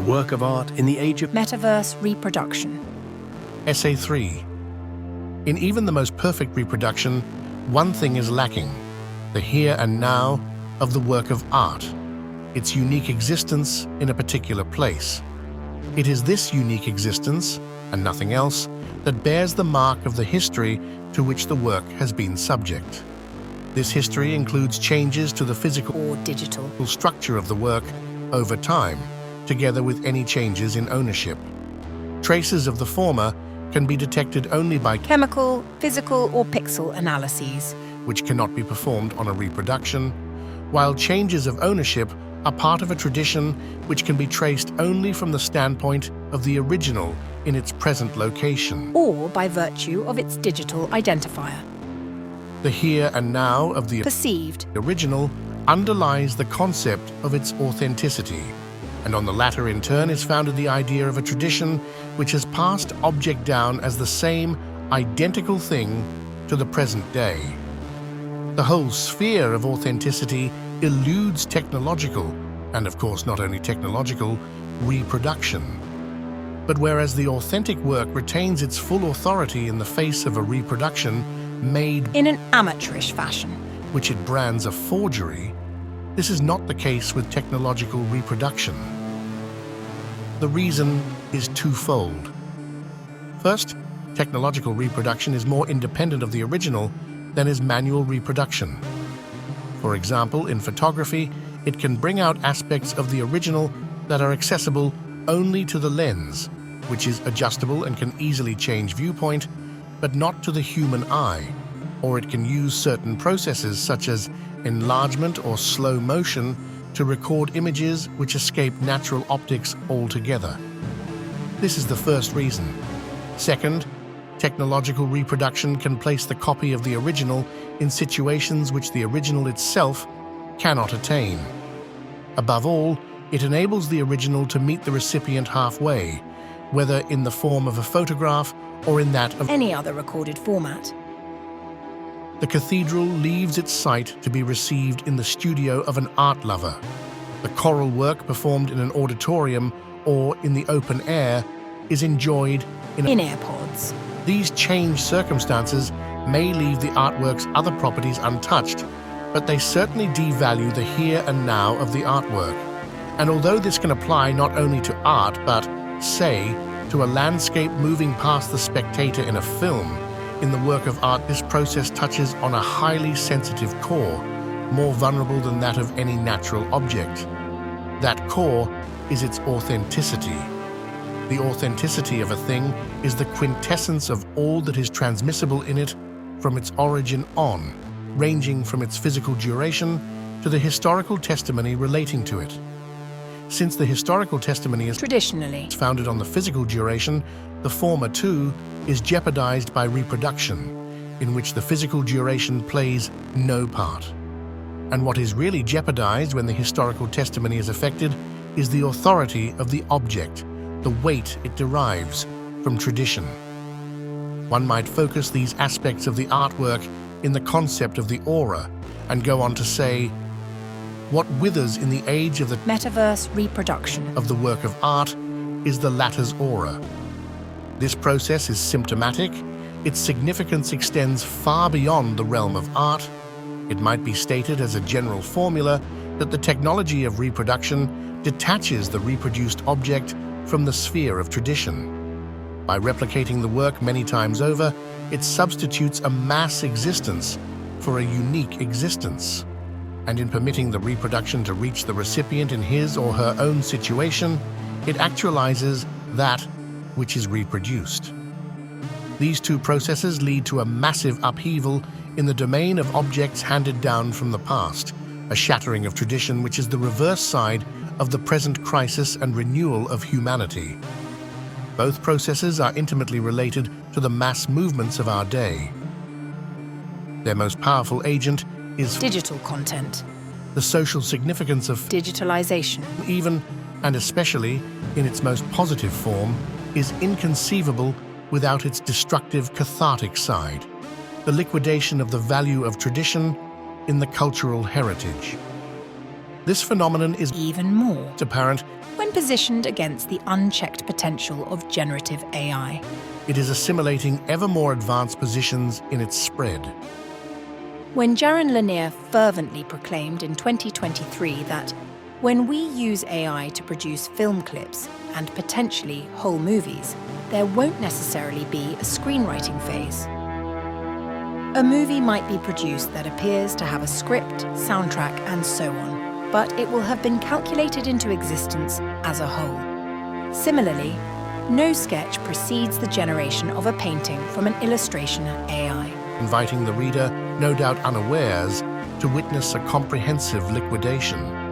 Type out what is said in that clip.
work of art in the Age of Metaverse Reproduction. Essay 3. In even the most perfect reproduction, one thing is lacking: the here and now of the work of art, its unique existence in a particular place. It is this unique existence, and nothing else, that bears the mark of the history to which the work has been subject. This history includes changes to the physical or digital structure of the work over time, together with any changes in ownership. Traces of the former can be detected only by chemical, physical, or pixel analyses, which cannot be performed on a reproduction, while changes of ownership are part of a tradition which can be traced only from the standpoint of the original in its present location, or by virtue of its digital identifier. The here and now of the Perceived original underlies the concept of its authenticity, and on the latter in turn is founded the idea of a tradition which has passed object down as the same identical thing to the present day. The whole sphere of authenticity eludes technological, and of course not only technological, reproduction. But whereas the authentic work retains its full authority in the face of a reproduction made in an amateurish fashion, which it brands a forgery, this is not the case with technological reproduction. The reason is twofold. First, technological reproduction is more independent of the original than is manual reproduction. For example, in photography, it can bring out aspects of the original that are accessible only to the lens, which is adjustable and can easily change viewpoint, but not to the human eye, or it can use certain processes such as enlargement or slow motion to record images which escape natural optics altogether. This is the first reason. Second, technological reproduction can place the copy of the original in situations which the original itself cannot attain. Above all, it enables the original to meet the recipient halfway, whether in the form of a photograph or in that of any other recorded format. The cathedral leaves its site to be received in the studio of an art lover. The choral work performed in an auditorium or in the open air is enjoyed in AirPods. These changed circumstances may leave the artwork's other properties untouched, but they certainly devalue the here and now of the artwork. And although this can apply not only to art, but, say, to a landscape moving past the spectator in a film, in the work of art this process touches on a highly sensitive core, more vulnerable than that of any natural object. That core is its authenticity. The authenticity of a thing is the quintessence of all that is transmissible in it from its origin on, ranging from its physical duration to the historical testimony relating to it. Since the historical testimony is traditionally founded on the physical duration, the former too is jeopardized by reproduction, in which the physical duration plays no part. And what is really jeopardized when the historical testimony is affected is the authority of the object, the weight it derives from tradition. One might focus these aspects of the artwork in the concept of the aura and go on to say, what withers in the age of the Metaverse Reproduction of the work of art is the latter's aura. This process is symptomatic. Its significance extends far beyond the realm of art. It might be stated as a general formula that the technology of reproduction detaches the reproduced object from the sphere of tradition. By replicating the work many times over, it substitutes a mass existence for a unique existence. And in permitting the reproduction to reach the recipient in his or her own situation, it actualizes that which is reproduced. These two processes lead to a massive upheaval in the domain of objects handed down from the past, a shattering of tradition which is the reverse side of the present crisis and renewal of humanity. Both processes are intimately related to the mass movements of our day. Their most powerful agent is digital content, the social significance of digitalization, even and especially in its most positive form, is inconceivable without its destructive cathartic side, the liquidation of the value of tradition in the cultural heritage. This phenomenon is even more apparent. when positioned against the unchecked potential of generative AI. It is assimilating ever more advanced positions in its spread. When Jaron Lanier fervently proclaimed in 2023 that when we use AI to produce film clips and potentially whole movies, there won't necessarily be a screenwriting phase. A movie might be produced that appears to have a script, soundtrack, and so on, but it will have been calculated into existence as a whole. Similarly, no sketch precedes the generation of a painting from an illustration AI. Inviting the reader, no doubt unawares, to witness a comprehensive liquidation.